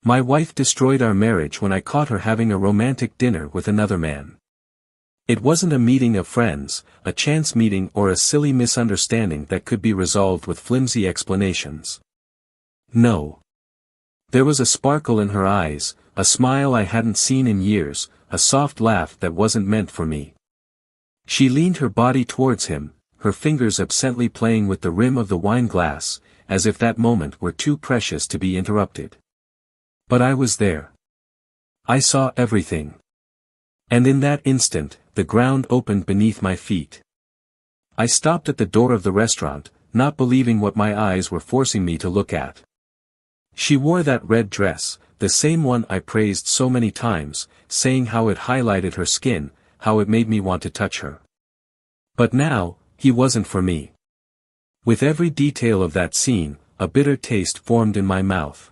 My wife destroyed our marriage when I caught her having a romantic dinner with another man. It wasn't a meeting of friends, a chance meeting or a silly misunderstanding that could be resolved with flimsy explanations. No. There was a sparkle in her eyes, a smile I hadn't seen in years, a soft laugh that wasn't meant for me. She leaned her body towards him, her fingers absently playing with the rim of the wine glass, as if that moment were too precious to be interrupted. But I was there. I saw everything. And in that instant, the ground opened beneath my feet. I stopped at the door of the restaurant, not believing what my eyes were forcing me to look at. She wore that red dress, the same one I praised so many times, saying how it highlighted her skin, how it made me want to touch her. But now, he wasn't for me. With every detail of that scene, a bitter taste formed in my mouth.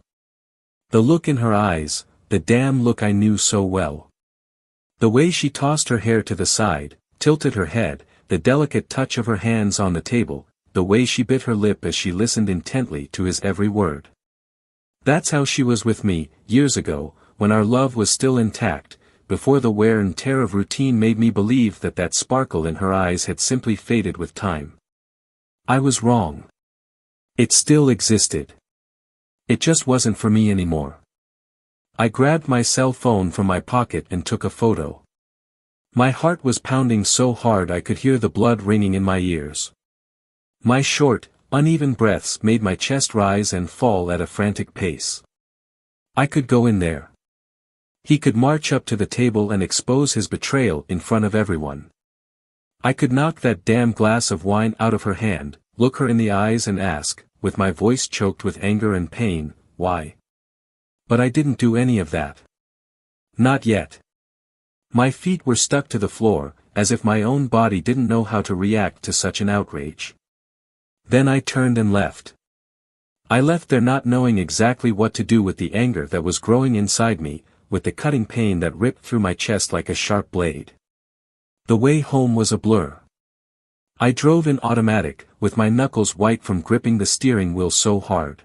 The look in her eyes, the damn look I knew so well. The way she tossed her hair to the side, tilted her head, the delicate touch of her hands on the table, the way she bit her lip as she listened intently to his every word. That's how she was with me, years ago, when our love was still intact, before the wear and tear of routine made me believe that that sparkle in her eyes had simply faded with time. I was wrong. It still existed. It just wasn't for me anymore. I grabbed my cell phone from my pocket and took a photo. My heart was pounding so hard I could hear the blood ringing in my ears. My short, uneven breaths made my chest rise and fall at a frantic pace. I could go in there. He could march up to the table and expose his betrayal in front of everyone. I could knock that damn glass of wine out of her hand, look her in the eyes and ask, with my voice choked with anger and pain, why? But I didn't do any of that. Not yet. My feet were stuck to the floor, as if my own body didn't know how to react to such an outrage. Then I turned and left. I left there not knowing exactly what to do with the anger that was growing inside me, with the cutting pain that ripped through my chest like a sharp blade. The way home was a blur. I drove in automatic, with my knuckles white from gripping the steering wheel so hard.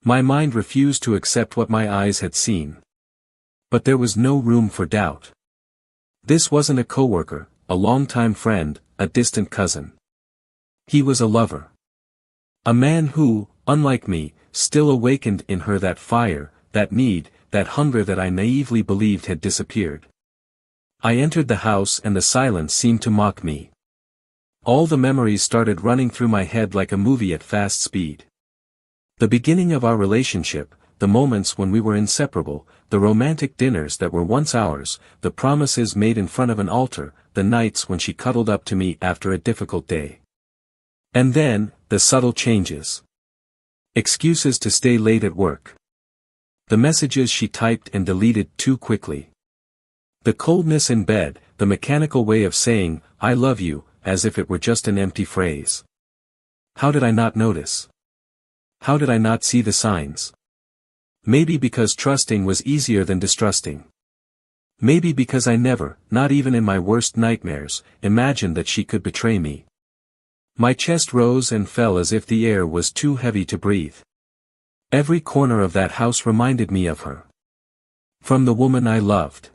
My mind refused to accept what my eyes had seen. But there was no room for doubt. This wasn't a coworker, a longtime friend, a distant cousin. He was a lover. A man who, unlike me, still awakened in her that fire, that need, that hunger that I naively believed had disappeared. I entered the house and the silence seemed to mock me. All the memories started running through my head like a movie at fast speed. The beginning of our relationship, the moments when we were inseparable, the romantic dinners that were once ours, the promises made in front of an altar, the nights when she cuddled up to me after a difficult day. And then, the subtle changes. Excuses to stay late at work. The messages she typed and deleted too quickly. The coldness in bed, the mechanical way of saying, I love you, as if it were just an empty phrase. How did I not notice? How did I not see the signs? Maybe because trusting was easier than distrusting. Maybe because I never, not even in my worst nightmares, imagined that she could betray me. My chest rose and fell as if the air was too heavy to breathe. Every corner of that house reminded me of her. From the woman I loved.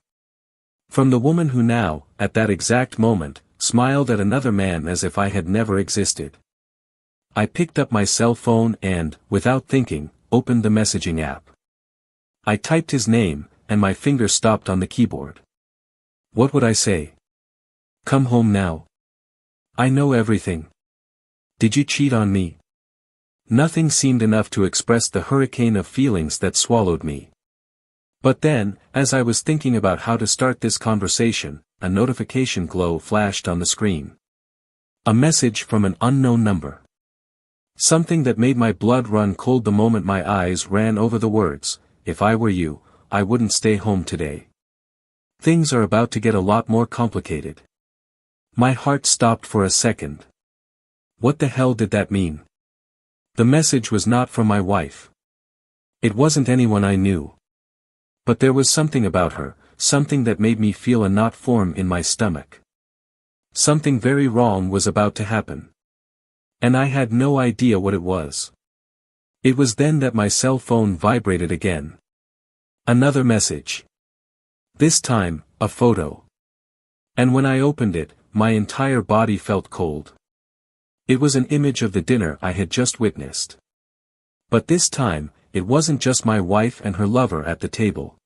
From the woman who now, at that exact moment, smiled at another man as if I had never existed. I picked up my cell phone and, without thinking, opened the messaging app. I typed his name, and my finger stopped on the keyboard. What would I say? Come home now. I know everything. Did you cheat on me? Nothing seemed enough to express the hurricane of feelings that swallowed me. But then, as I was thinking about how to start this conversation, a notification glow flashed on the screen. A message from an unknown number. Something that made my blood run cold the moment my eyes ran over the words, if I were you, I wouldn't stay home today. Things are about to get a lot more complicated. My heart stopped for a second. What the hell did that mean? The message was not from my wife. It wasn't anyone I knew. But there was something about her, something that made me feel a knot form in my stomach. Something very wrong was about to happen. And I had no idea what it was. It was then that my cell phone vibrated again. Another message. This time, a photo. And when I opened it, my entire body felt cold. It was an image of the dinner I had just witnessed. But this time, it wasn't just my wife and her lover at the table.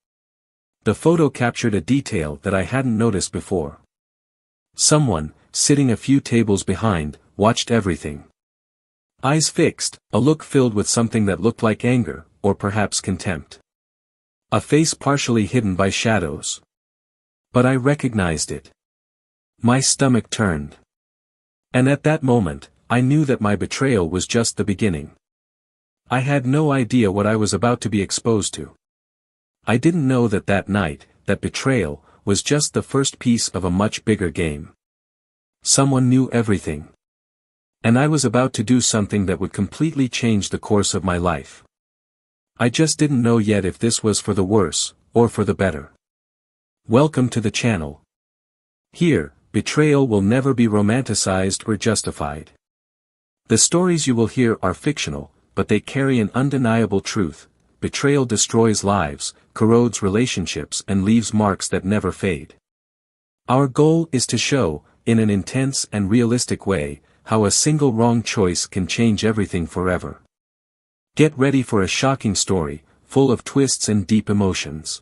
The photo captured a detail that I hadn't noticed before. Someone, sitting a few tables behind, watched everything. Eyes fixed, a look filled with something that looked like anger, or perhaps contempt. A face partially hidden by shadows. But I recognized it. My stomach turned. And at that moment, I knew that my betrayal was just the beginning. I had no idea what I was about to be exposed to. I didn't know that that night, that betrayal, was just the first piece of a much bigger game. Someone knew everything. And I was about to do something that would completely change the course of my life. I just didn't know yet if this was for the worse, or for the better. Welcome to the channel. Here, betrayal will never be romanticized or justified. The stories you will hear are fictional, but they carry an undeniable truth. Betrayal destroys lives, corrodes relationships and leaves marks that never fade. Our goal is to show, in an intense and realistic way, how a single wrong choice can change everything forever. Get ready for a shocking story, full of twists and deep emotions.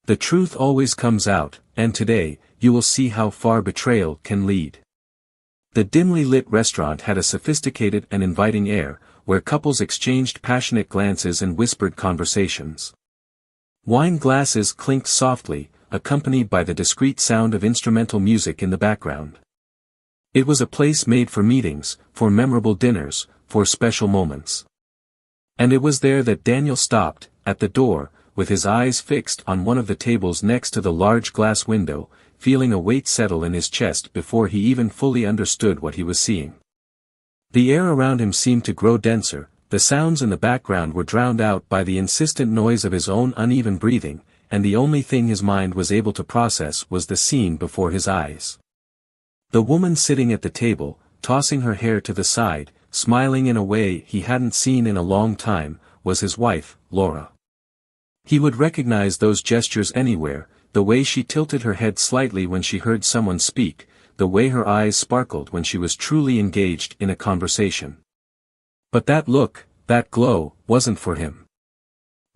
The truth always comes out, and today, you will see how far betrayal can lead. The dimly lit restaurant had a sophisticated and inviting air, where couples exchanged passionate glances and whispered conversations. Wine glasses clinked softly, accompanied by the discreet sound of instrumental music in the background. It was a place made for meetings, for memorable dinners, for special moments. And it was there that Daniel stopped, at the door, with his eyes fixed on one of the tables next to the large glass window, feeling a weight settle in his chest before he even fully understood what he was seeing. The air around him seemed to grow denser, the sounds in the background were drowned out by the insistent noise of his own uneven breathing, and the only thing his mind was able to process was the scene before his eyes. The woman sitting at the table, tossing her hair to the side, smiling in a way he hadn't seen in a long time, was his wife, Laura. He would recognize those gestures anywhere, the way she tilted her head slightly when she heard someone speak, the way her eyes sparkled when she was truly engaged in a conversation. But that look, that glow, wasn't for him.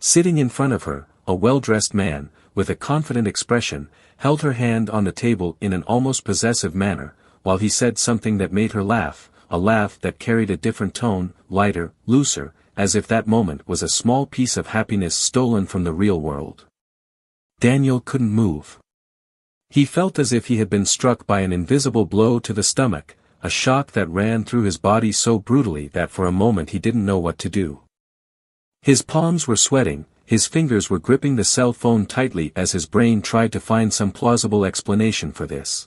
Sitting in front of her, a well-dressed man, with a confident expression, held her hand on the table in an almost possessive manner, while he said something that made her laugh, a laugh that carried a different tone, lighter, looser, as if that moment was a small piece of happiness stolen from the real world. Daniel couldn't move. He felt as if he had been struck by an invisible blow to the stomach, a shock that ran through his body so brutally that for a moment he didn't know what to do. His palms were sweating, his fingers were gripping the cell phone tightly as his brain tried to find some plausible explanation for this.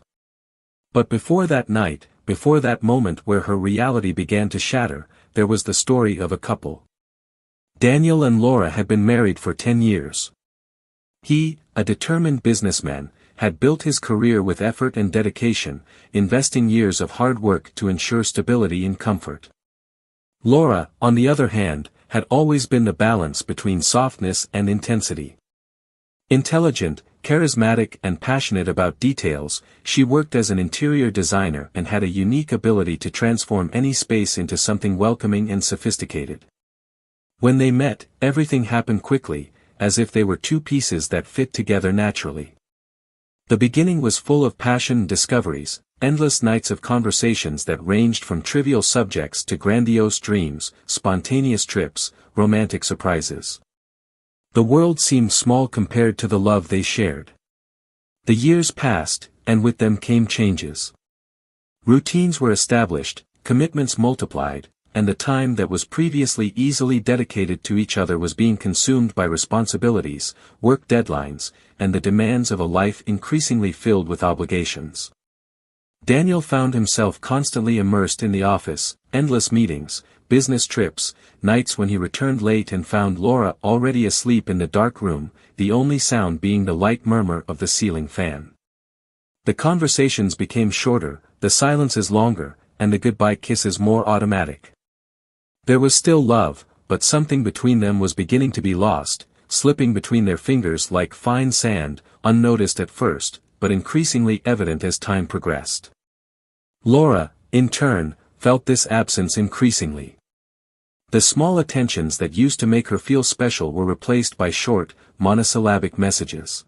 But before that night, before that moment where her reality began to shatter, there was the story of a couple. Daniel and Laura had been married for 10 years. He, a determined businessman, had built his career with effort and dedication, investing years of hard work to ensure stability and comfort. Laura, on the other hand, had always been the balance between softness and intensity. Intelligent, charismatic and passionate about details, she worked as an interior designer and had a unique ability to transform any space into something welcoming and sophisticated. When they met, everything happened quickly, as if they were two pieces that fit together naturally. The beginning was full of passion and discoveries, endless nights of conversations that ranged from trivial subjects to grandiose dreams, spontaneous trips, romantic surprises. The world seemed small compared to the love they shared. The years passed, and with them came changes. Routines were established, commitments multiplied, and the time that was previously easily dedicated to each other was being consumed by responsibilities, work deadlines, and the demands of a life increasingly filled with obligations. Daniel found himself constantly immersed in the office, endless meetings, business trips, nights when he returned late and found Laura already asleep in the dark room, the only sound being the light murmur of the ceiling fan. The conversations became shorter, the silences longer, and the goodbye kisses more automatic. There was still love, but something between them was beginning to be lost, slipping between their fingers like fine sand, unnoticed at first, but increasingly evident as time progressed. Laura, in turn, felt this absence increasingly. The small attentions that used to make her feel special were replaced by short, monosyllabic messages.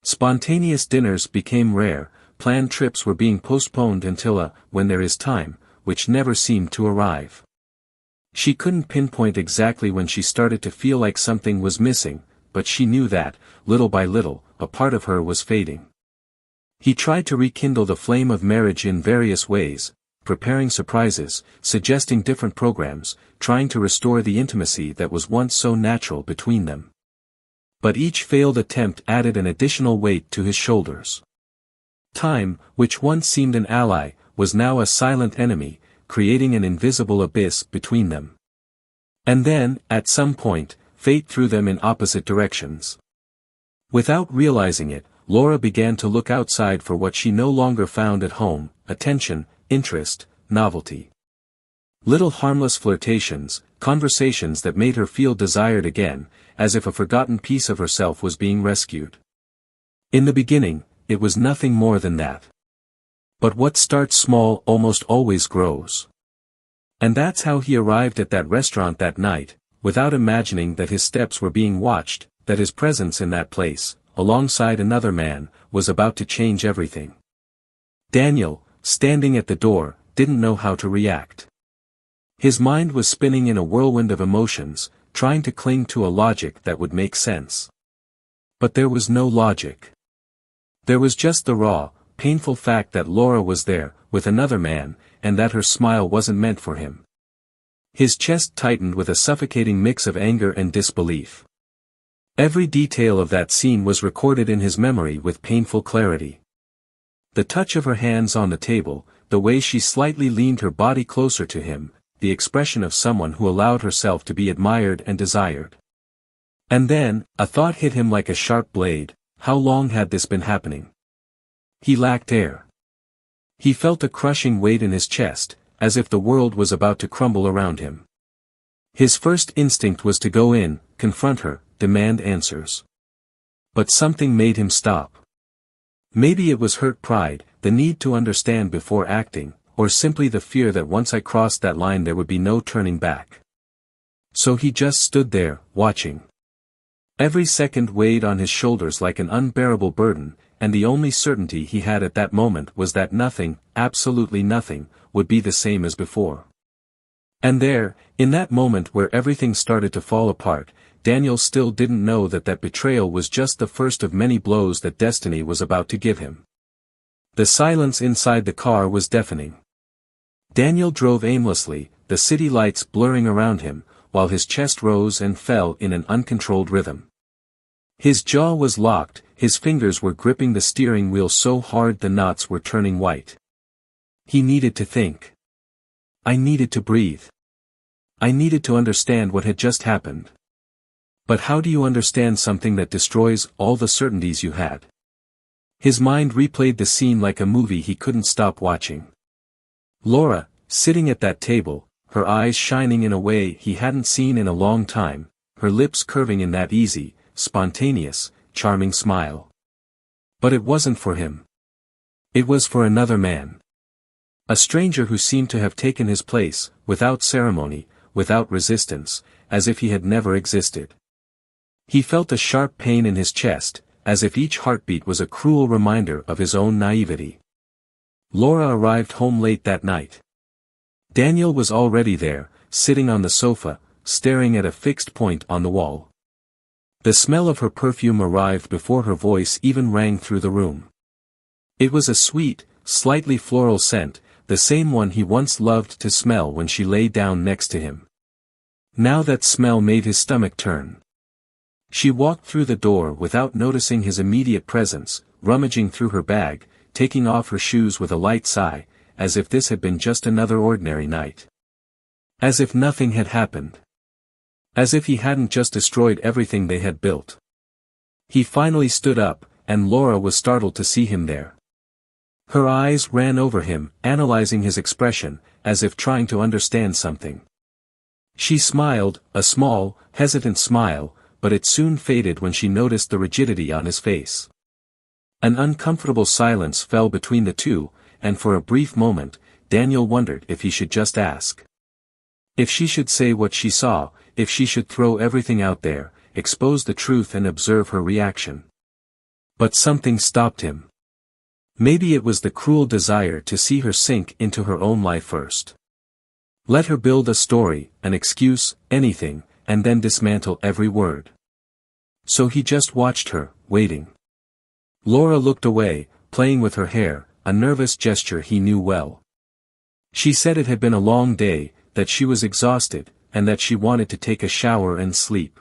Spontaneous dinners became rare, planned trips were being postponed until when there is time, which never seemed to arrive. She couldn't pinpoint exactly when she started to feel like something was missing, but she knew that, little by little, a part of her was fading. He tried to rekindle the flame of marriage in various ways, preparing surprises, suggesting different programs, trying to restore the intimacy that was once so natural between them. But each failed attempt added an additional weight to his shoulders. Time, which once seemed an ally, was now a silent enemy, creating an invisible abyss between them. And then, at some point, fate threw them in opposite directions. Without realizing it, Laura began to look outside for what she no longer found at home: attention, interest, novelty. Little harmless flirtations, conversations that made her feel desired again, as if a forgotten piece of herself was being rescued. In the beginning, it was nothing more than that. But what starts small almost always grows. And that's how he arrived at that restaurant that night, without imagining that his steps were being watched, that his presence in that place, alongside another man, was about to change everything. Daniel, standing at the door, didn't know how to react. His mind was spinning in a whirlwind of emotions, trying to cling to a logic that would make sense. But there was no logic. There was just the raw, painful fact that Laura was there, with another man, and that her smile wasn't meant for him. His chest tightened with a suffocating mix of anger and disbelief. Every detail of that scene was recorded in his memory with painful clarity. The touch of her hands on the table, the way she slightly leaned her body closer to him, the expression of someone who allowed herself to be admired and desired. And then, a thought hit him like a sharp blade: how long had this been happening? He lacked air. He felt a crushing weight in his chest, as if the world was about to crumble around him. His first instinct was to go in, confront her, demand answers. But something made him stop. Maybe it was hurt pride, the need to understand before acting, or simply the fear that once I crossed that line there would be no turning back. So he just stood there, watching. Every second weighed on his shoulders like an unbearable burden, and the only certainty he had at that moment was that nothing, absolutely nothing, would be the same as before. And there, in that moment where everything started to fall apart, Daniel still didn't know that that betrayal was just the first of many blows that destiny was about to give him. The silence inside the car was deafening. Daniel drove aimlessly, the city lights blurring around him, while his chest rose and fell in an uncontrolled rhythm. His jaw was locked, his fingers were gripping the steering wheel so hard the knots were turning white. He needed to think. I needed to breathe. I needed to understand what had just happened. But how do you understand something that destroys all the certainties you had? His mind replayed the scene like a movie he couldn't stop watching. Laura, sitting at that table, her eyes shining in a way he hadn't seen in a long time, her lips curving in that easy, spontaneous, charming smile. But it wasn't for him. It was for another man. A stranger who seemed to have taken his place, without ceremony, without resistance, as if he had never existed. He felt a sharp pain in his chest, as if each heartbeat was a cruel reminder of his own naivety. Laura arrived home late that night. Daniel was already there, sitting on the sofa, staring at a fixed point on the wall. The smell of her perfume arrived before her voice even rang through the room. It was a sweet, slightly floral scent, the same one he once loved to smell when she lay down next to him. Now that smell made his stomach turn. She walked through the door without noticing his immediate presence, rummaging through her bag, taking off her shoes with a light sigh, as if this had been just another ordinary night. As if nothing had happened. As if he hadn't just destroyed everything they had built. He finally stood up, and Laura was startled to see him there. Her eyes ran over him, analyzing his expression, as if trying to understand something. She smiled, a small, hesitant smile, but it soon faded when she noticed the rigidity on his face. An uncomfortable silence fell between the two, and for a brief moment, Daniel wondered if he should just ask. If she should say what she saw, if she should throw everything out there, expose the truth and observe her reaction. But something stopped him. Maybe it was the cruel desire to see her sink into her own life first. Let her build a story, an excuse, anything, and then dismantle every word. So he just watched her, waiting. Laura looked away, playing with her hair, a nervous gesture he knew well. She said it had been a long day, that she was exhausted, and that she wanted to take a shower and sleep.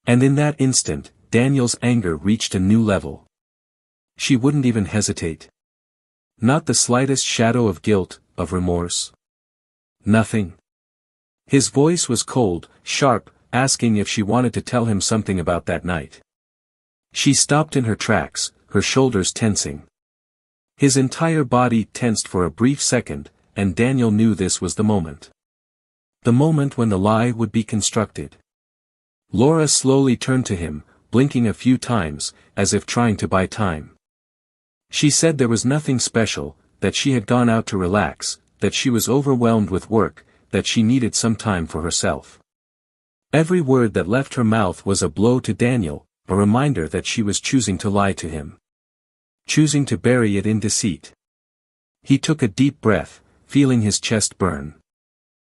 And in that instant, Daniel's anger reached a new level. She wouldn't even hesitate. Not the slightest shadow of guilt, of remorse. Nothing. His voice was cold, sharp, asking if she wanted to tell him something about that night. She stopped in her tracks, her shoulders tensing. His entire body tensed for a brief second, and Daniel knew this was the moment. The moment when the lie would be constructed. Laura slowly turned to him, blinking a few times, as if trying to buy time. She said there was nothing special, that she had gone out to relax, that she was overwhelmed with work, that she needed some time for herself. Every word that left her mouth was a blow to Daniel, a reminder that she was choosing to lie to him. Choosing to bury it in deceit. He took a deep breath, feeling his chest burn.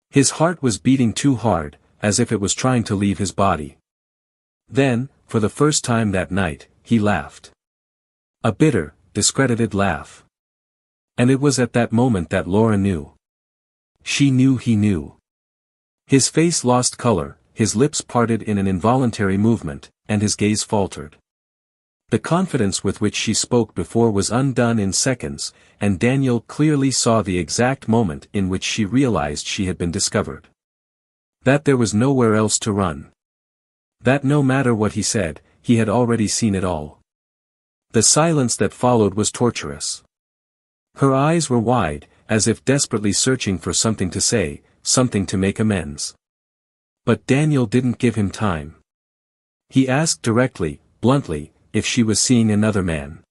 His heart was beating too hard, as if it was trying to leave his body. Then, for the first time that night, he laughed. A bitter, discredited laugh. And it was at that moment that Laura knew. She knew he knew. His face lost color, his lips parted in an involuntary movement, and his gaze faltered. The confidence with which she spoke before was undone in seconds, and Daniel clearly saw the exact moment in which she realized she had been discovered. That there was nowhere else to run. That no matter what he said, he had already seen it all. The silence that followed was torturous. Her eyes were wide, as if desperately searching for something to say, something to make amends. But Daniel didn't give him time. He asked directly, bluntly, if she was seeing another man.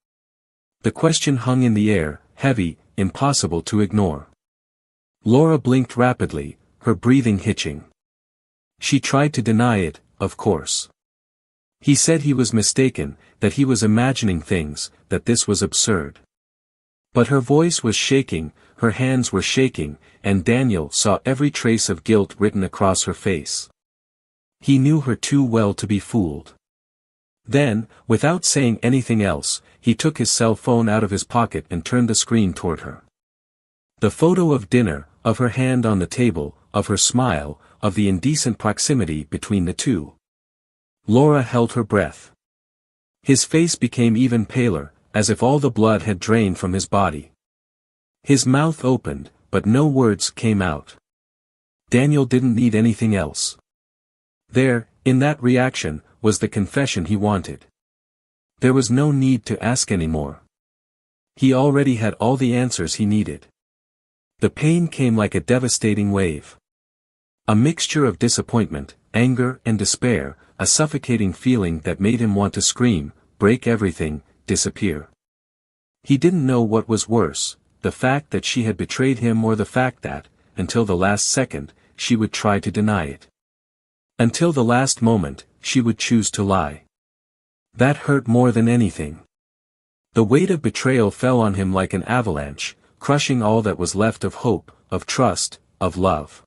The question hung in the air, heavy, impossible to ignore. Laura blinked rapidly, her breathing hitching. She tried to deny it, of course. He said he was mistaken, that he was imagining things, that this was absurd. But her voice was shaking, her hands were shaking, and Daniel saw every trace of guilt written across her face. He knew her too well to be fooled. Then, without saying anything else, he took his cell phone out of his pocket and turned the screen toward her. The photo of dinner, of her hand on the table, of her smile, of the indecent proximity between the two. Laura held her breath. His face became even paler, as if all the blood had drained from his body. His mouth opened, but no words came out. Daniel didn't need anything else. There, in that reaction, was the confession he wanted. There was no need to ask anymore. He already had all the answers he needed. The pain came like a devastating wave. A mixture of disappointment, anger and despair, a suffocating feeling that made him want to scream, break everything, disappear. He didn't know what was worse, the fact that she had betrayed him or the fact that, until the last second, she would try to deny it. Until the last moment, she would choose to lie. That hurt more than anything. The weight of betrayal fell on him like an avalanche, crushing all that was left of hope, of trust, of love.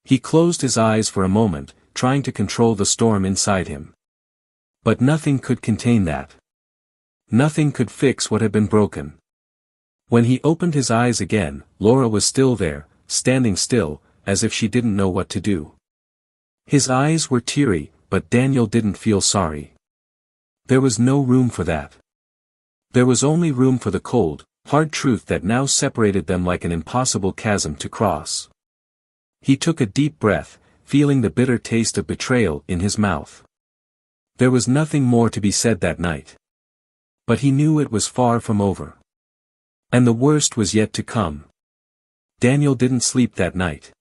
He closed his eyes for a moment, trying to control the storm inside him. But nothing could contain that. Nothing could fix what had been broken. When he opened his eyes again, Laura was still there, standing still, as if she didn't know what to do. His eyes were teary, but Daniel didn't feel sorry. There was no room for that. There was only room for the cold, hard truth that now separated them like an impossible chasm to cross. He took a deep breath, feeling the bitter taste of betrayal in his mouth. There was nothing more to be said that night. But he knew it was far from over. And the worst was yet to come. Daniel didn't sleep that night.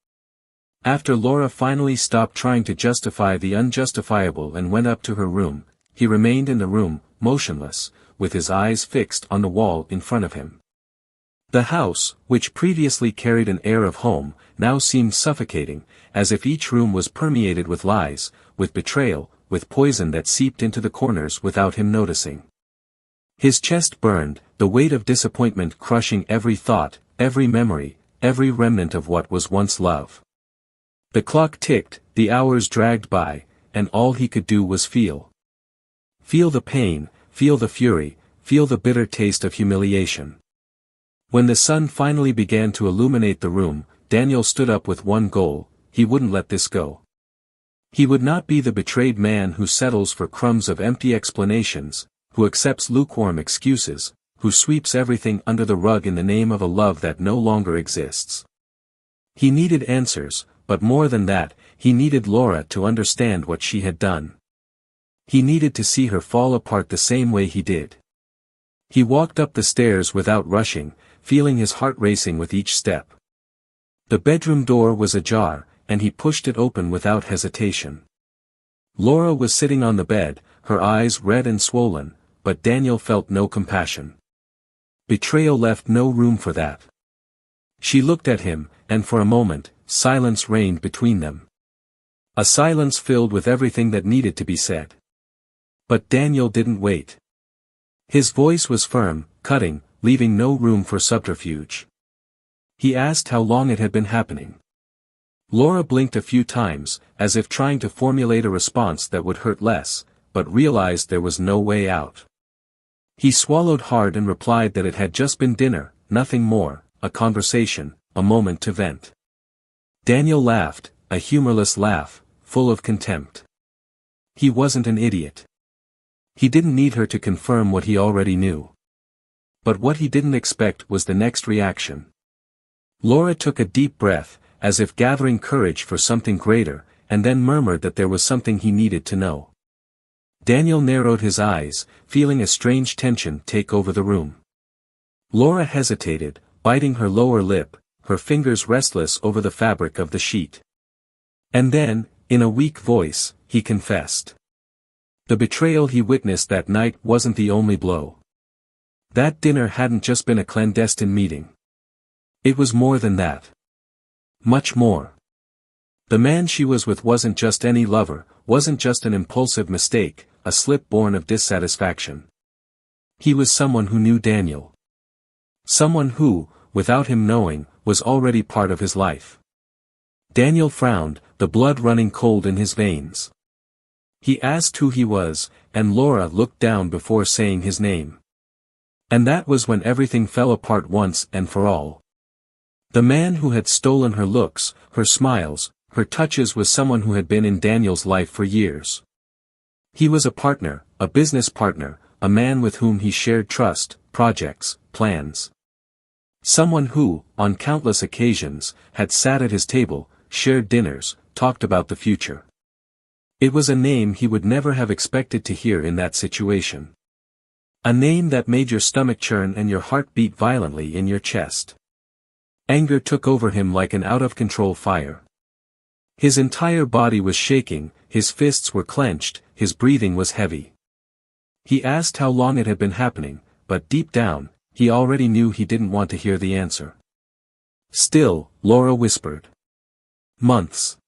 After Laura finally stopped trying to justify the unjustifiable and went up to her room, he remained in the room, motionless, with his eyes fixed on the wall in front of him. The house, which previously carried an air of home, now seemed suffocating, as if each room was permeated with lies, with betrayal, with poison that seeped into the corners without him noticing. His chest burned, the weight of disappointment crushing every thought, every memory, every remnant of what was once love. The clock ticked, the hours dragged by, and all he could do was feel. Feel the pain, feel the fury, feel the bitter taste of humiliation. When the sun finally began to illuminate the room, Daniel stood up with one goal: he wouldn't let this go. He would not be the betrayed man who settles for crumbs of empty explanations, who accepts lukewarm excuses, who sweeps everything under the rug in the name of a love that no longer exists. He needed answers, but more than that, he needed Laura to understand what she had done. He needed to see her fall apart the same way he did. He walked up the stairs without rushing, feeling his heart racing with each step. The bedroom door was ajar, and he pushed it open without hesitation. Laura was sitting on the bed, her eyes red and swollen, but Daniel felt no compassion. Betrayal left no room for that. She looked at him, and for a moment, silence reigned between them. A silence filled with everything that needed to be said. But Daniel didn't wait. His voice was firm, cutting, leaving no room for subterfuge. He asked how long it had been happening. Laura blinked a few times, as if trying to formulate a response that would hurt less, but realized there was no way out. He swallowed hard and replied that it had just been dinner, nothing more, a conversation, a moment to vent. Daniel laughed, a humorless laugh, full of contempt. He wasn't an idiot. He didn't need her to confirm what he already knew. But what he didn't expect was the next reaction. Laura took a deep breath, as if gathering courage for something greater, and then murmured that there was something he needed to know. Daniel narrowed his eyes, feeling a strange tension take over the room. Laura hesitated, biting her lower lip, her fingers restless over the fabric of the sheet. And then, in a weak voice, he confessed. The betrayal he witnessed that night wasn't the only blow. That dinner hadn't just been a clandestine meeting. It was more than that. Much more. The man she was with wasn't just any lover, wasn't just an impulsive mistake, a slip born of dissatisfaction. He was someone who knew Daniel. Someone who, without him knowing, was already part of his life. Daniel frowned, the blood running cold in his veins. He asked who he was, and Laura looked down before saying his name. And that was when everything fell apart once and for all. The man who had stolen her looks, her smiles, her touches was someone who had been in Daniel's life for years. He was a partner, a business partner, a man with whom he shared trust, projects, plans. Someone who, on countless occasions, had sat at his table, shared dinners, talked about the future. It was a name he would never have expected to hear in that situation. A name that made your stomach churn and your heart beat violently in your chest. Anger took over him like an out-of-control fire. His entire body was shaking, his fists were clenched, his breathing was heavy. He asked how long it had been happening, but deep down, he already knew he didn't want to hear the answer. Still, Laura whispered. Months.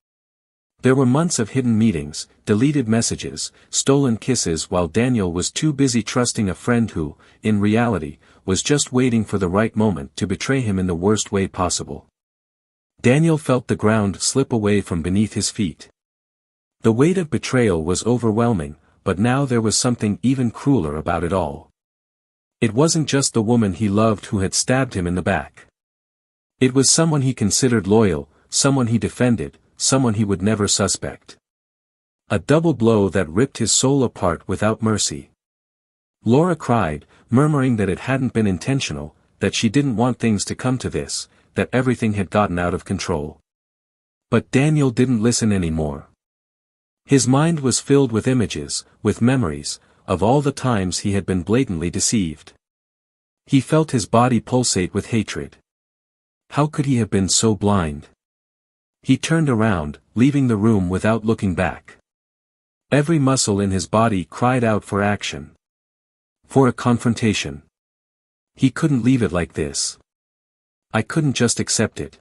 There were months of hidden meetings, deleted messages, stolen kisses while Daniel was too busy trusting a friend who, in reality, was just waiting for the right moment to betray him in the worst way possible. Daniel felt the ground slip away from beneath his feet. The weight of betrayal was overwhelming, but now there was something even crueler about it all. It wasn't just the woman he loved who had stabbed him in the back. It was someone he considered loyal, someone he defended, someone he would never suspect. A double blow that ripped his soul apart without mercy. Laura cried, murmuring that it hadn't been intentional, that she didn't want things to come to this, that everything had gotten out of control. But Daniel didn't listen anymore. His mind was filled with images, with memories, of all the times he had been blatantly deceived. He felt his body pulsate with hatred. How could he have been so blind? He turned around, leaving the room without looking back. Every muscle in his body cried out for action. For a confrontation. He couldn't leave it like this. I couldn't just accept it.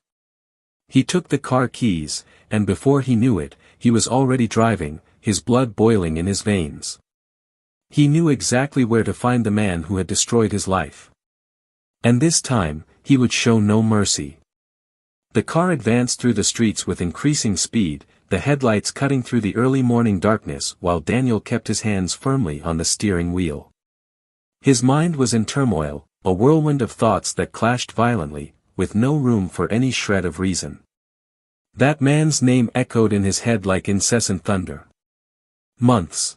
He took the car keys, and before he knew it, he was already driving, his blood boiling in his veins. He knew exactly where to find the man who had destroyed his life. And this time, he would show no mercy. The car advanced through the streets with increasing speed, the headlights cutting through the early morning darkness while Daniel kept his hands firmly on the steering wheel. His mind was in turmoil, a whirlwind of thoughts that clashed violently, with no room for any shred of reason. That man's name echoed in his head like incessant thunder. Months.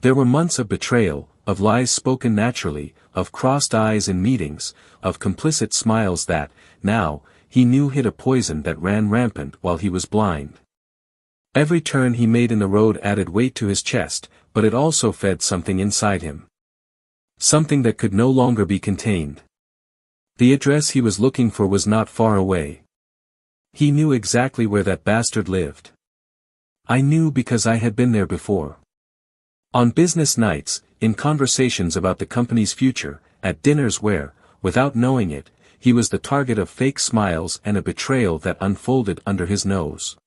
There were months of betrayal, of lies spoken naturally, of crossed eyes in meetings, of complicit smiles that, now, he knew hid a poison that ran rampant while he was blind. Every turn he made in the road added weight to his chest, but it also fed something inside him. Something that could no longer be contained. The address he was looking for was not far away. He knew exactly where that bastard lived. I knew because I had been there before. On business nights, in conversations about the company's future, at dinners where, without knowing it, he was the target of fake smiles and a betrayal that unfolded under his nose.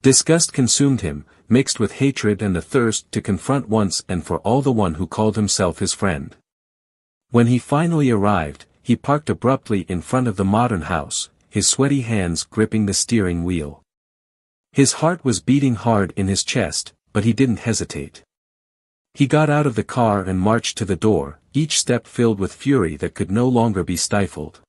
Disgust consumed him, mixed with hatred and the thirst to confront once and for all the one who called himself his friend. When he finally arrived, he parked abruptly in front of the modern house, his sweaty hands gripping the steering wheel. His heart was beating hard in his chest, but he didn't hesitate. He got out of the car and marched to the door, each step filled with fury that could no longer be stifled.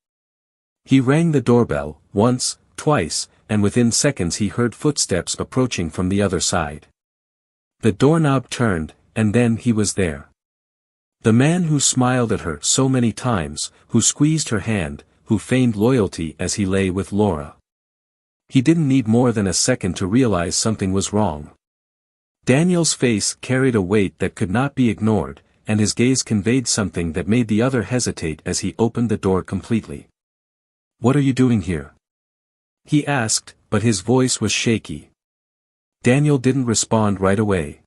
He rang the doorbell, once, twice, and within seconds he heard footsteps approaching from the other side. The doorknob turned, and then he was there. The man who smiled at her so many times, who squeezed her hand, who feigned loyalty as he lay with Laura. He didn't need more than a second to realize something was wrong. Daniel's face carried a weight that could not be ignored, and his gaze conveyed something that made the other hesitate as he opened the door completely. "What are you doing here?" he asked, but his voice was shaky. Daniel didn't respond right away.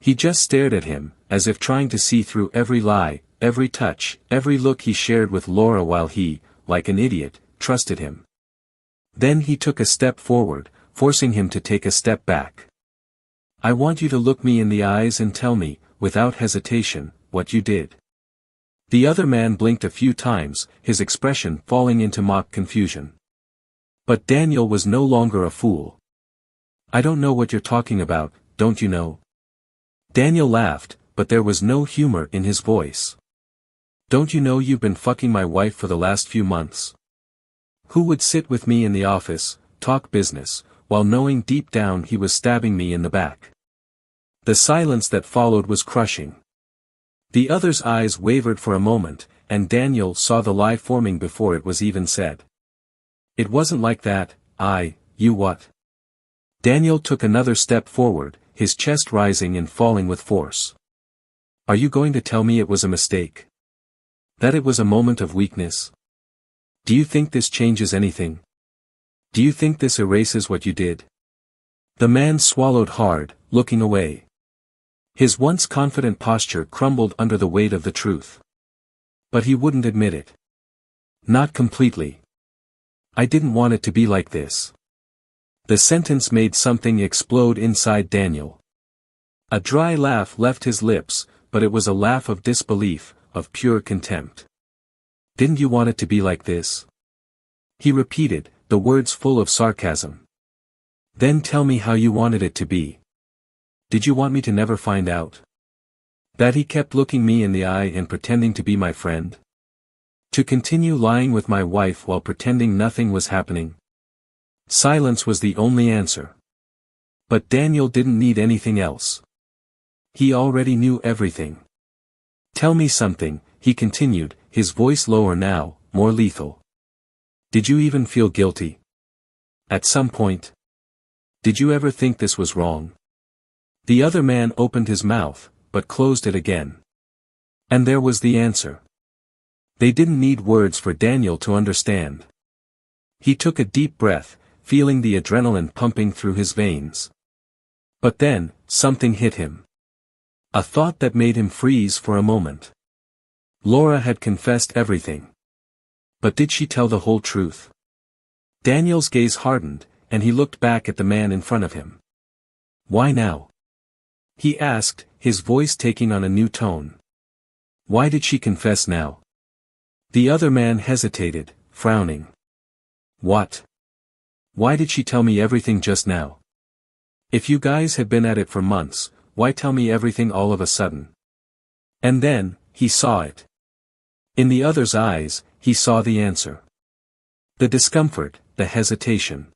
He just stared at him, as if trying to see through every lie, every touch, every look he shared with Laura while he, like an idiot, trusted him. Then he took a step forward, forcing him to take a step back. "I want you to look me in the eyes and tell me, without hesitation, what you did." The other man blinked a few times, his expression falling into mock confusion. But Daniel was no longer a fool. "I don't know what you're talking about, don't you know?" Daniel laughed, but there was no humor in his voice. "Don't you know you've been fucking my wife for the last few months? Who would sit with me in the office, talk business, while knowing deep down he was stabbing me in the back?" The silence that followed was crushing. The other's eyes wavered for a moment, and Daniel saw the lie forming before it was even said. "It wasn't like that, you what?" Daniel took another step forward, his chest rising and falling with force. "Are you going to tell me it was a mistake? That it was a moment of weakness? Do you think this changes anything? Do you think this erases what you did?" The man swallowed hard, looking away. His once confident posture crumbled under the weight of the truth. But he wouldn't admit it. "Not completely. I didn't want it to be like this." The sentence made something explode inside Daniel. A dry laugh left his lips, but it was a laugh of disbelief, of pure contempt. "Didn't you want it to be like this?" he repeated, the words full of sarcasm. "Then tell me how you wanted it to be. Did you want me to never find out? That he kept looking me in the eye and pretending to be my friend? To continue lying with my wife while pretending nothing was happening?" Silence was the only answer. But Daniel didn't need anything else. He already knew everything. "Tell me something," he continued, his voice lower now, more lethal. "Did you even feel guilty? At some point? Did you ever think this was wrong?" The other man opened his mouth, but closed it again. And there was the answer. They didn't need words for Daniel to understand. He took a deep breath, feeling the adrenaline pumping through his veins. But then, something hit him. A thought that made him freeze for a moment. Laura had confessed everything. But did she tell the whole truth? Daniel's gaze hardened, and he looked back at the man in front of him. "Why now?" he asked, his voice taking on a new tone. "Why did she confess now?" The other man hesitated, frowning. "What? Why did she tell me everything just now? If you guys had been at it for months, why tell me everything all of a sudden?" And then, he saw it. In the other's eyes, he saw the answer. The discomfort, the hesitation.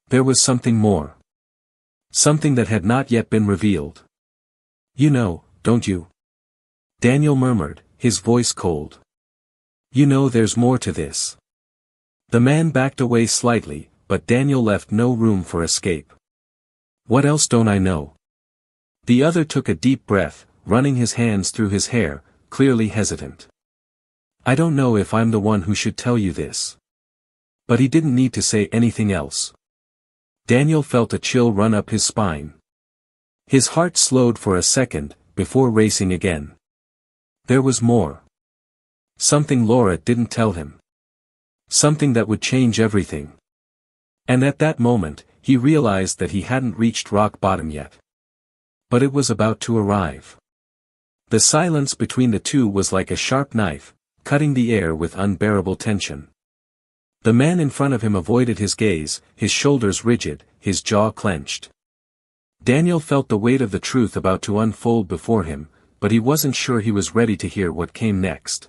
There was something more. Something that had not yet been revealed. "You know, don't you?" Daniel murmured, his voice cold. "You know there's more to this." The man backed away slightly, but Daniel left no room for escape. "What else don't I know?" The other took a deep breath, running his hands through his hair, clearly hesitant. "I don't know if I'm the one who should tell you this." But he didn't need to say anything else. Daniel felt a chill run up his spine. His heart slowed for a second, before racing again. There was more. Something Laura didn't tell him. Something that would change everything. And at that moment, he realized that he hadn't reached rock bottom yet. But it was about to arrive. The silence between the two was like a sharp knife, cutting the air with unbearable tension. The man in front of him avoided his gaze, his shoulders rigid, his jaw clenched. Daniel felt the weight of the truth about to unfold before him, but he wasn't sure he was ready to hear what came next.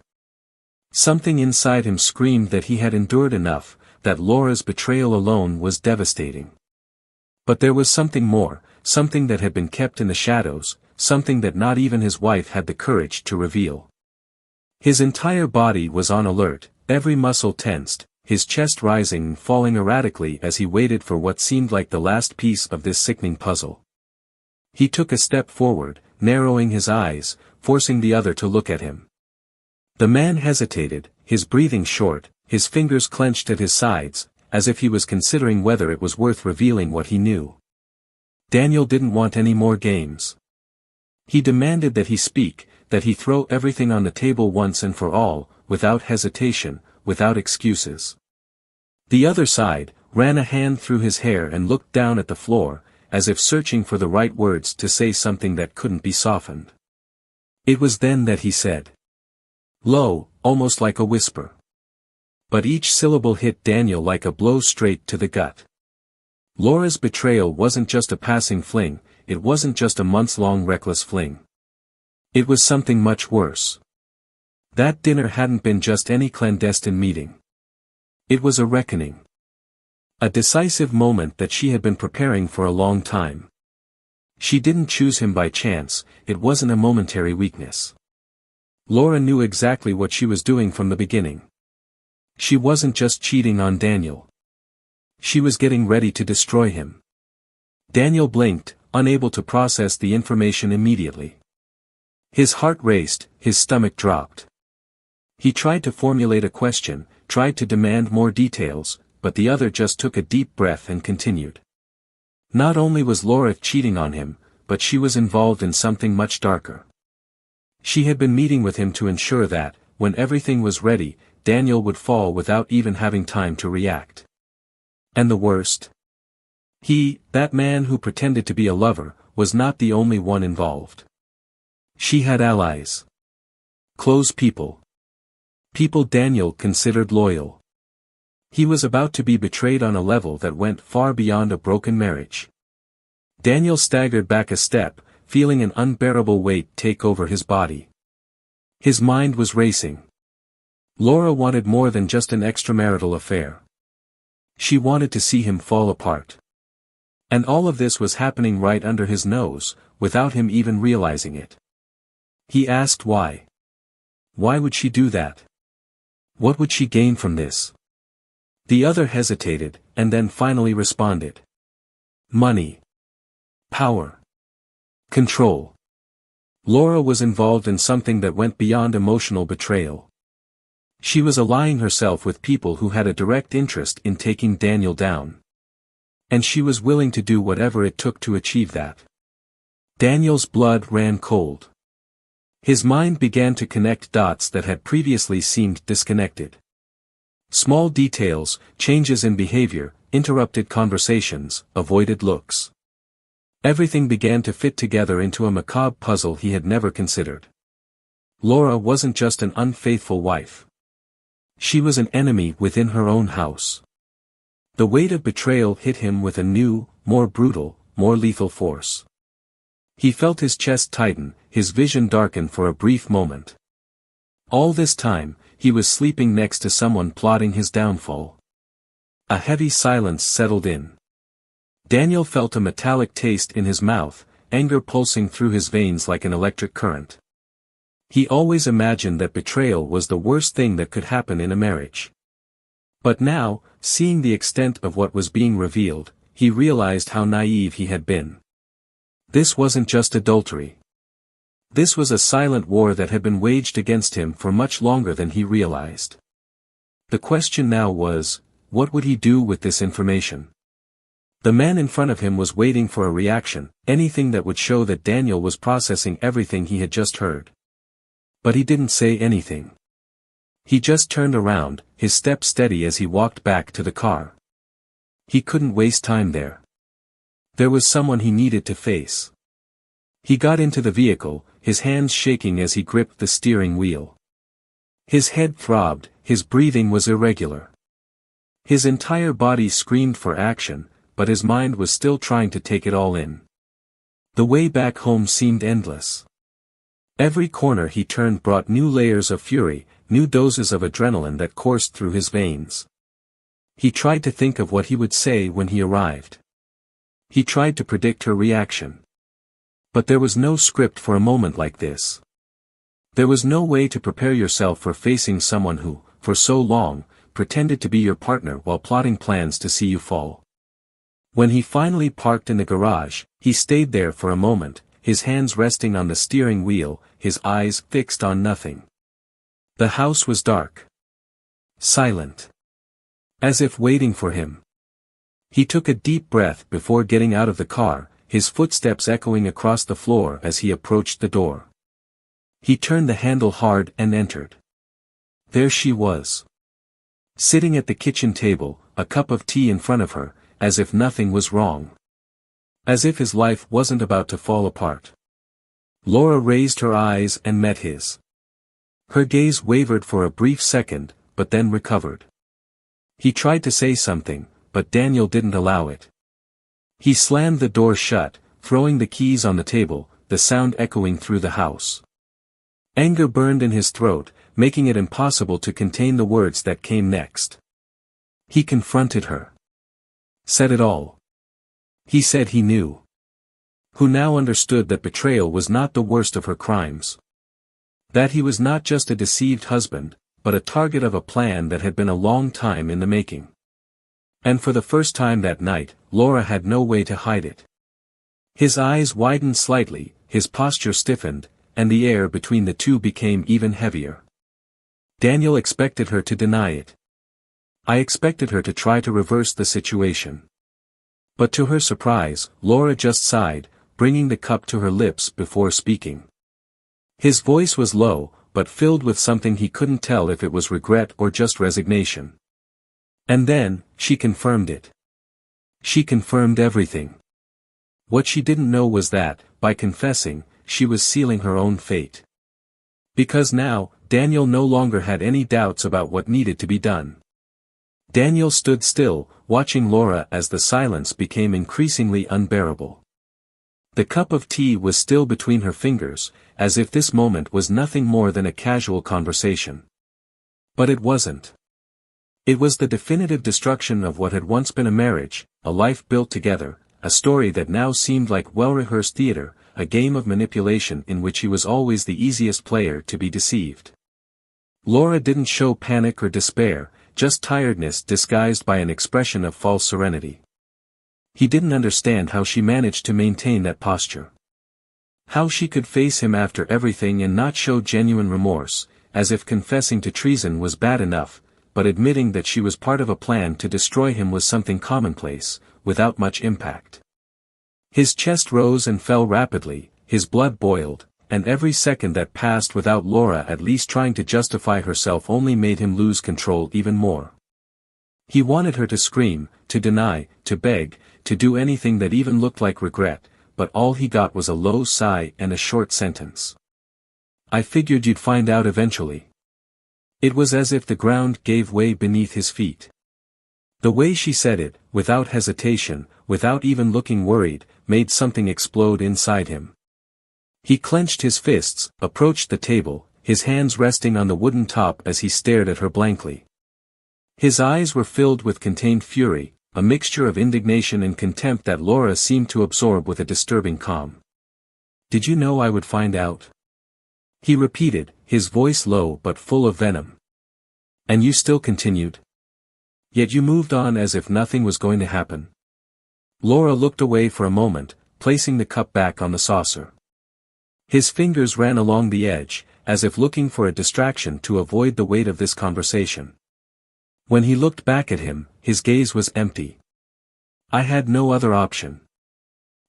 Something inside him screamed that he had endured enough, that Laura's betrayal alone was devastating. But there was something more, something that had been kept in the shadows, something that not even his wife had the courage to reveal. His entire body was on alert, every muscle tensed, his chest rising and falling erratically as he waited for what seemed like the last piece of this sickening puzzle. He took a step forward, narrowing his eyes, forcing the other to look at him. The man hesitated, his breathing short, his fingers clenched at his sides, as if he was considering whether it was worth revealing what he knew. Daniel didn't want any more games. He demanded that he speak, that he throw everything on the table once and for all, without hesitation, without excuses. The other side, ran a hand through his hair and looked down at the floor, as if searching for the right words to say something that couldn't be softened. It was then that he said. Low, almost like a whisper. But each syllable hit Daniel like a blow straight to the gut. Laura's betrayal wasn't just a passing fling, it wasn't just a months-long reckless fling. It was something much worse. That dinner hadn't been just any clandestine meeting. It was a reckoning. A decisive moment that she had been preparing for a long time. She didn't choose him by chance, it wasn't a momentary weakness. Laura knew exactly what she was doing from the beginning. She wasn't just cheating on Daniel. She was getting ready to destroy him. Daniel blinked, unable to process the information immediately. His heart raced, his stomach dropped. He tried to formulate a question, tried to demand more details, but the other just took a deep breath and continued. Not only was Laura cheating on him, but she was involved in something much darker. She had been meeting with him to ensure that, when everything was ready, Daniel would fall without even having time to react. And the worst? He, that man who pretended to be a lover, was not the only one involved. She had allies. Close people. People Daniel considered loyal. He was about to be betrayed on a level that went far beyond a broken marriage. Daniel staggered back a step, feeling an unbearable weight take over his body. His mind was racing. Laura wanted more than just an extramarital affair. She wanted to see him fall apart. And all of this was happening right under his nose, without him even realizing it. He asked why. Why would she do that? What would she gain from this? The other hesitated, and then finally responded. Money. Power. Control. Laura was involved in something that went beyond emotional betrayal. She was allying herself with people who had a direct interest in taking Daniel down. And she was willing to do whatever it took to achieve that. Daniel's blood ran cold. His mind began to connect dots that had previously seemed disconnected. Small details, changes in behavior, interrupted conversations, avoided looks. Everything began to fit together into a macabre puzzle he had never considered. Laura wasn't just an unfaithful wife. She was an enemy within her own house. The weight of betrayal hit him with a new, more brutal, more lethal force. He felt his chest tighten, his vision darken for a brief moment. All this time, he was sleeping next to someone plotting his downfall. A heavy silence settled in. Daniel felt a metallic taste in his mouth, anger pulsing through his veins like an electric current. He always imagined that betrayal was the worst thing that could happen in a marriage. But now, seeing the extent of what was being revealed, he realized how naive he had been. This wasn't just adultery. This was a silent war that had been waged against him for much longer than he realized. The question now was, what would he do with this information? The man in front of him was waiting for a reaction, anything that would show that Daniel was processing everything he had just heard. But he didn't say anything. He just turned around, his step steady as he walked back to the car. He couldn't waste time there. There was someone he needed to face. He got into the vehicle, his hands shaking as he gripped the steering wheel. His head throbbed, his breathing was irregular. His entire body screamed for action, but his mind was still trying to take it all in. The way back home seemed endless. Every corner he turned brought new layers of fury, new doses of adrenaline that coursed through his veins. He tried to think of what he would say when he arrived. He tried to predict her reaction. But there was no script for a moment like this. There was no way to prepare yourself for facing someone who, for so long, pretended to be your partner while plotting plans to see you fall. When he finally parked in the garage, he stayed there for a moment, his hands resting on the steering wheel, his eyes fixed on nothing. The house was dark. Silent. As if waiting for him. He took a deep breath before getting out of the car, his footsteps echoing across the floor as he approached the door. He turned the handle hard and entered. There she was. Sitting at the kitchen table, a cup of tea in front of her, as if nothing was wrong. As if his life wasn't about to fall apart. Laura raised her eyes and met his. Her gaze wavered for a brief second, but then recovered. He tried to say something, but Daniel didn't allow it. He slammed the door shut, throwing the keys on the table, the sound echoing through the house. Anger burned in his throat, making it impossible to contain the words that came next. He confronted her. Said it all. He said he knew. Who now understood that betrayal was not the worst of her crimes. That he was not just a deceived husband, but a target of a plan that had been a long time in the making. And for the first time that night, Laura had no way to hide it. His eyes widened slightly, his posture stiffened, and the air between the two became even heavier. Daniel expected her to deny it. I expected her to try to reverse the situation. But to her surprise, Laura just sighed, bringing the cup to her lips before speaking. His voice was low, but filled with something he couldn't tell if it was regret or just resignation. And then, she confirmed it. She confirmed everything. What she didn't know was that, by confessing, she was sealing her own fate. Because now, Daniel no longer had any doubts about what needed to be done. Daniel stood still, watching Laura as the silence became increasingly unbearable. The cup of tea was still between her fingers, as if this moment was nothing more than a casual conversation. But it wasn't. It was the definitive destruction of what had once been a marriage, a life built together, a story that now seemed like well-rehearsed theater, a game of manipulation in which he was always the easiest player to be deceived. Laura didn't show panic or despair, just tiredness disguised by an expression of false serenity. He didn't understand how she managed to maintain that posture. How she could face him after everything and not show genuine remorse, as if confessing to treason was bad enough, but admitting that she was part of a plan to destroy him was something commonplace, without much impact. His chest rose and fell rapidly, his blood boiled, and every second that passed without Laura at least trying to justify herself only made him lose control even more. He wanted her to scream, to deny, to beg, to do anything that even looked like regret, but all he got was a low sigh and a short sentence. "I figured you'd find out eventually." It was as if the ground gave way beneath his feet. The way she said it, without hesitation, without even looking worried, made something explode inside him. He clenched his fists, approached the table, his hands resting on the wooden top as he stared at her blankly. His eyes were filled with contained fury, a mixture of indignation and contempt that Laura seemed to absorb with a disturbing calm. "Did you know I would find out?" he repeated, his voice low but full of venom. "And you still continued? Yet you moved on as if nothing was going to happen." Laura looked away for a moment, placing the cup back on the saucer. His fingers ran along the edge, as if looking for a distraction to avoid the weight of this conversation. When he looked back at him, his gaze was empty. "I had no other option."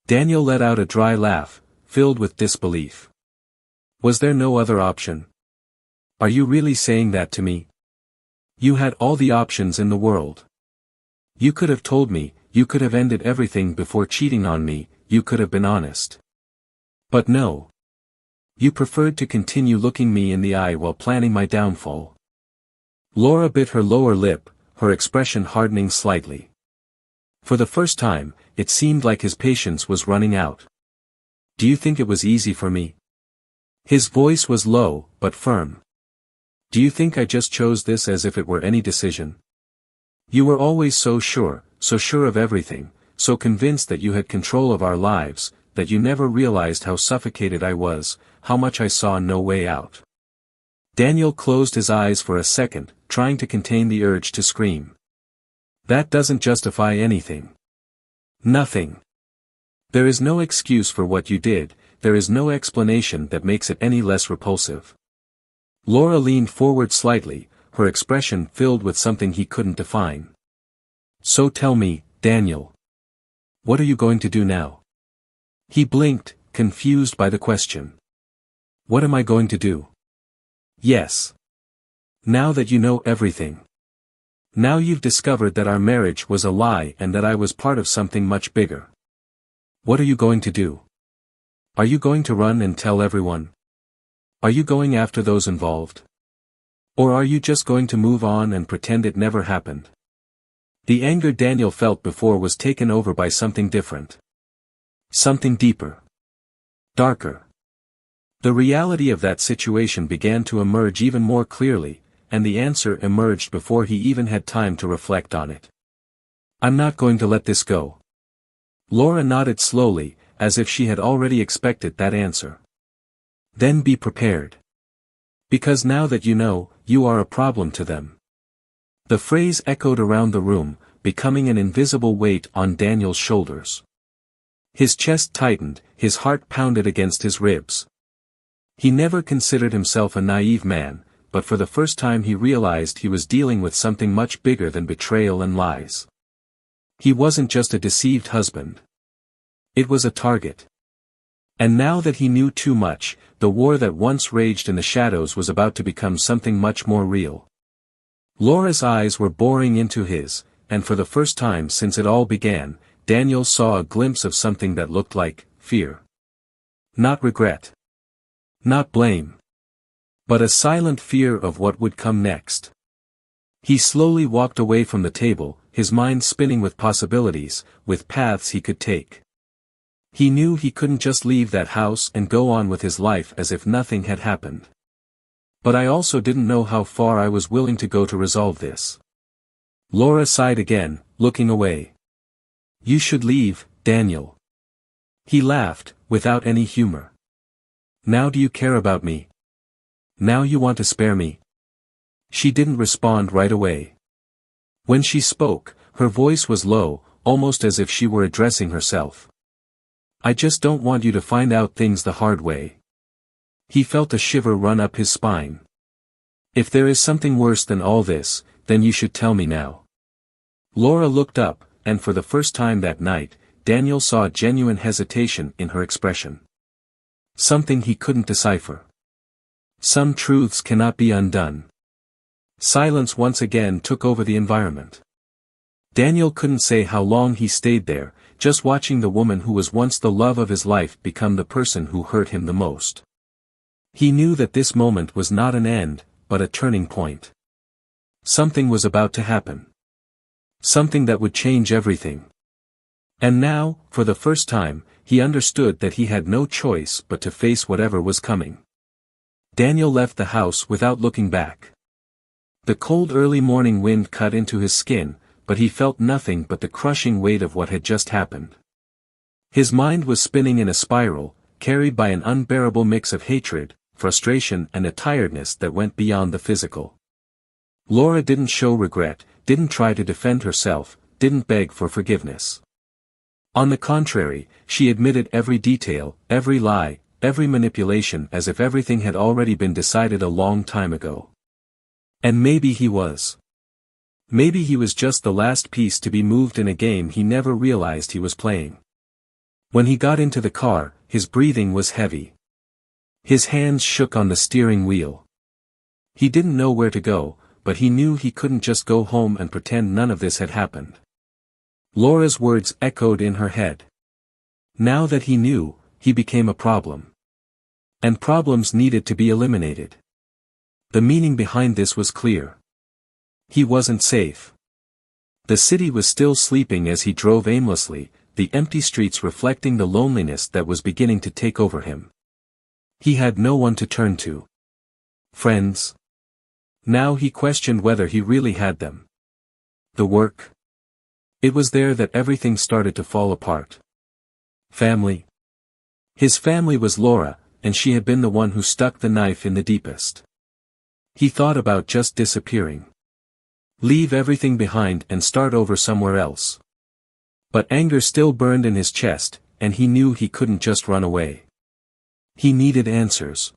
Daniel let out a dry laugh, filled with disbelief. "Was there no other option? Are you really saying that to me? You had all the options in the world. You could have told me, you could have ended everything before cheating on me, you could have been honest. But no. You preferred to continue looking me in the eye while planning my downfall." Laura bit her lower lip, her expression hardening slightly. For the first time, it seemed like his patience was running out. "Do you think it was easy for me?" His voice was low, but firm. "Do you think I just chose this as if it were any decision? You were always so sure of everything, so convinced that you had control of our lives, that you never realized how suffocated I was, how much I saw no way out." Daniel closed his eyes for a second, trying to contain the urge to scream. "That doesn't justify anything. Nothing. There is no excuse for what you did, there is no explanation that makes it any less repulsive." Laura leaned forward slightly, her expression filled with something he couldn't define. "So tell me, Daniel. What are you going to do now?" He blinked, confused by the question. "What am I going to do?" "Yes. Now that you know everything. Now you've discovered that our marriage was a lie and that I was part of something much bigger. What are you going to do? Are you going to run and tell everyone? Are you going after those involved? Or are you just going to move on and pretend it never happened?" The anger Daniel felt before was taken over by something different. Something deeper. Darker. The reality of that situation began to emerge even more clearly, and the answer emerged before he even had time to reflect on it. "I'm not going to let this go." Laura nodded slowly, as if she had already expected that answer. "Then be prepared. Because now that you know, you are a problem to them." The phrase echoed around the room, becoming an invisible weight on Daniel's shoulders. His chest tightened, his heart pounded against his ribs. He never considered himself a naive man, but for the first time he realized he was dealing with something much bigger than betrayal and lies. He wasn't just a deceived husband. It was a target. And now that he knew too much, the war that once raged in the shadows was about to become something much more real. Laura's eyes were boring into his, and for the first time since it all began, Daniel saw a glimpse of something that looked like fear. Not regret. Not blame. But a silent fear of what would come next. He slowly walked away from the table, his mind spinning with possibilities, with paths he could take. He knew he couldn't just leave that house and go on with his life as if nothing had happened. But I also didn't know how far I was willing to go to resolve this. Laura sighed again, looking away. "You should leave, Daniel." He laughed, without any humor. "Now do you care about me? Now you want to spare me?" She didn't respond right away. When she spoke, her voice was low, almost as if she were addressing herself. "I just don't want you to find out things the hard way." He felt a shiver run up his spine. "If there is something worse than all this, then you should tell me now." Laura looked up, and for the first time that night, Daniel saw genuine hesitation in her expression. Something he couldn't decipher. Some truths cannot be undone. Silence once again took over the environment. Daniel couldn't say how long he stayed there, just watching the woman who was once the love of his life become the person who hurt him the most. He knew that this moment was not an end, but a turning point. Something was about to happen. Something that would change everything. And now, for the first time, he understood that he had no choice but to face whatever was coming. Daniel left the house without looking back. The cold early morning wind cut into his skin, but he felt nothing but the crushing weight of what had just happened. His mind was spinning in a spiral, carried by an unbearable mix of hatred, frustration and a tiredness that went beyond the physical. Laura didn't show regret, didn't try to defend herself, didn't beg for forgiveness. On the contrary, she admitted every detail, every lie, every manipulation as if everything had already been decided a long time ago. And maybe he was. Maybe he was just the last piece to be moved in a game he never realized he was playing. When he got into the car, his breathing was heavy. His hands shook on the steering wheel. He didn't know where to go, but he knew he couldn't just go home and pretend none of this had happened. Laura's words echoed in her head. Now that he knew, he became a problem. And problems needed to be eliminated. The meaning behind this was clear. He wasn't safe. The city was still sleeping as he drove aimlessly, the empty streets reflecting the loneliness that was beginning to take over him. He had no one to turn to. Friends? Now he questioned whether he really had them. The work? It was there that everything started to fall apart. Family? His family was Laura, and she had been the one who stuck the knife in the deepest. He thought about just disappearing. Leave everything behind and start over somewhere else. But anger still burned in his chest, and he knew he couldn't just run away. He needed answers.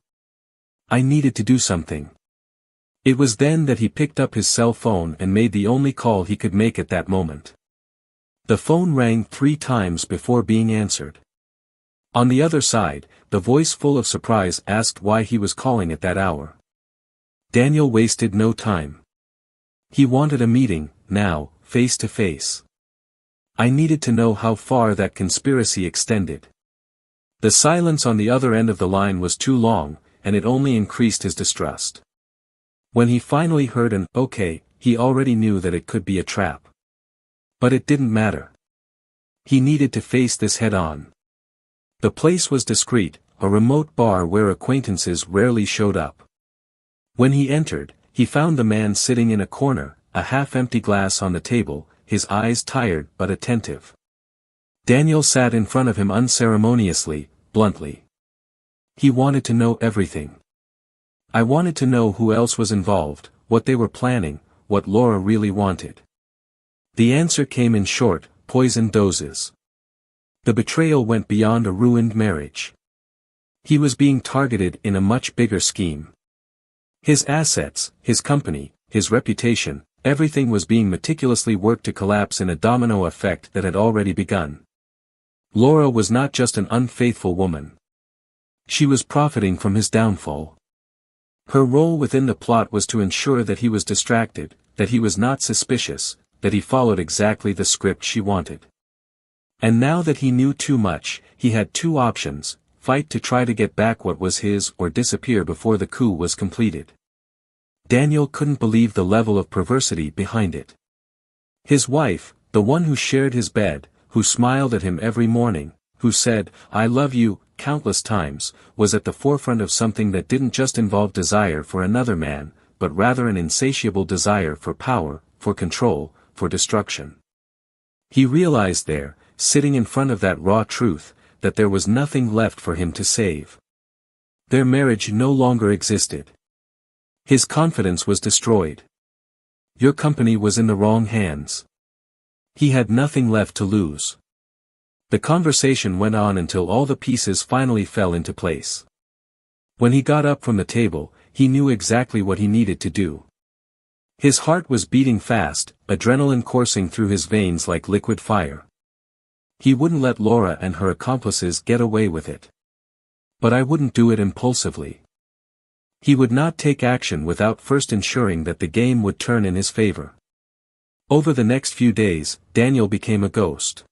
I needed to do something. It was then that he picked up his cell phone and made the only call he could make at that moment. The phone rang 3 times before being answered. On the other side, the voice full of surprise asked why he was calling at that hour. Daniel wasted no time. He wanted a meeting, now, face to face. I needed to know how far that conspiracy extended. The silence on the other end of the line was too long, and it only increased his distrust. When he finally heard an "okay," he already knew that it could be a trap. But it didn't matter. He needed to face this head-on. The place was discreet, a remote bar where acquaintances rarely showed up. When he entered, he found the man sitting in a corner, a half-empty glass on the table, his eyes tired but attentive. Daniel sat in front of him unceremoniously, bluntly. He wanted to know everything. I wanted to know who else was involved, what they were planning, what Laura really wanted. The answer came in short, poisoned doses. The betrayal went beyond a ruined marriage. He was being targeted in a much bigger scheme. His assets, his company, his reputation, everything was being meticulously worked to collapse in a domino effect that had already begun. Laura was not just an unfaithful woman. She was profiting from his downfall. Her role within the plot was to ensure that he was distracted, that he was not suspicious, that he followed exactly the script she wanted. And now that he knew too much, he had 2 options: fight to try to get back what was his or disappear before the coup was completed. Daniel couldn't believe the level of perversity behind it. His wife, the one who shared his bed, who smiled at him every morning, who said, "I love you," countless times, was at the forefront of something that didn't just involve desire for another man, but rather an insatiable desire for power, for control, for destruction. He realized there, sitting in front of that raw truth, that there was nothing left for him to save. Their marriage no longer existed. His confidence was destroyed. Your company was in the wrong hands. He had nothing left to lose. The conversation went on until all the pieces finally fell into place. When he got up from the table, he knew exactly what he needed to do. His heart was beating fast, adrenaline coursing through his veins like liquid fire. He wouldn't let Laura and her accomplices get away with it. But I wouldn't do it impulsively. He would not take action without first ensuring that the game would turn in his favor. Over the next few days, Daniel became a ghost.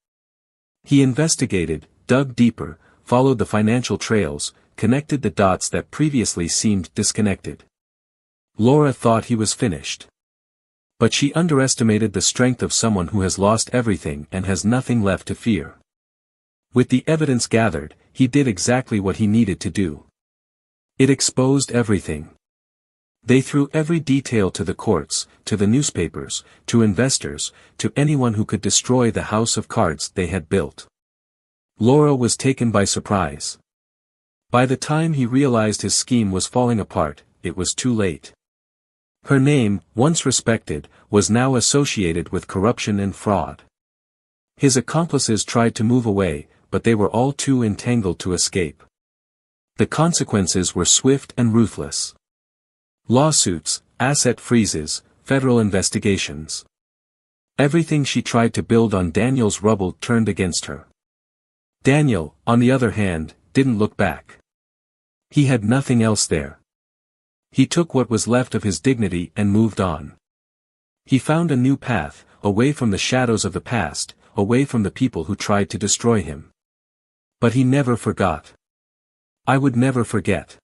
He investigated, dug deeper, followed the financial trails, connected the dots that previously seemed disconnected. Laura thought he was finished. But she underestimated the strength of someone who has lost everything and has nothing left to fear. With the evidence gathered, he did exactly what he needed to do. It exposed everything. They threw every detail to the courts, to the newspapers, to investors, to anyone who could destroy the house of cards they had built. Laura was taken by surprise. By the time he realized his scheme was falling apart, it was too late. Her name, once respected, was now associated with corruption and fraud. His accomplices tried to move away, but they were all too entangled to escape. The consequences were swift and ruthless. Lawsuits, asset freezes, federal investigations. Everything she tried to build on Daniel's rubble turned against her. Daniel, on the other hand, didn't look back. He had nothing else there. He took what was left of his dignity and moved on. He found a new path, away from the shadows of the past, away from the people who tried to destroy him. But he never forgot. I would never forget.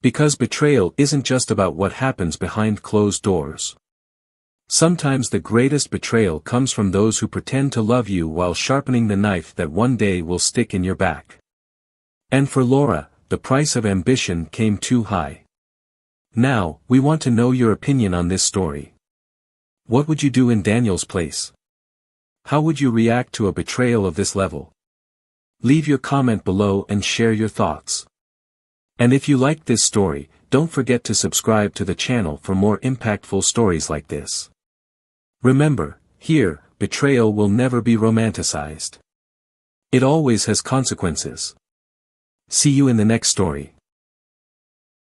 Because betrayal isn't just about what happens behind closed doors. Sometimes the greatest betrayal comes from those who pretend to love you while sharpening the knife that one day will stick in your back. And for Laura, the price of ambition came too high. Now, we want to know your opinion on this story. What would you do in Daniel's place? How would you react to a betrayal of this level? Leave your comment below and share your thoughts. And if you liked this story, don't forget to subscribe to the channel for more impactful stories like this. Remember, here, betrayal will never be romanticized. It always has consequences. See you in the next story.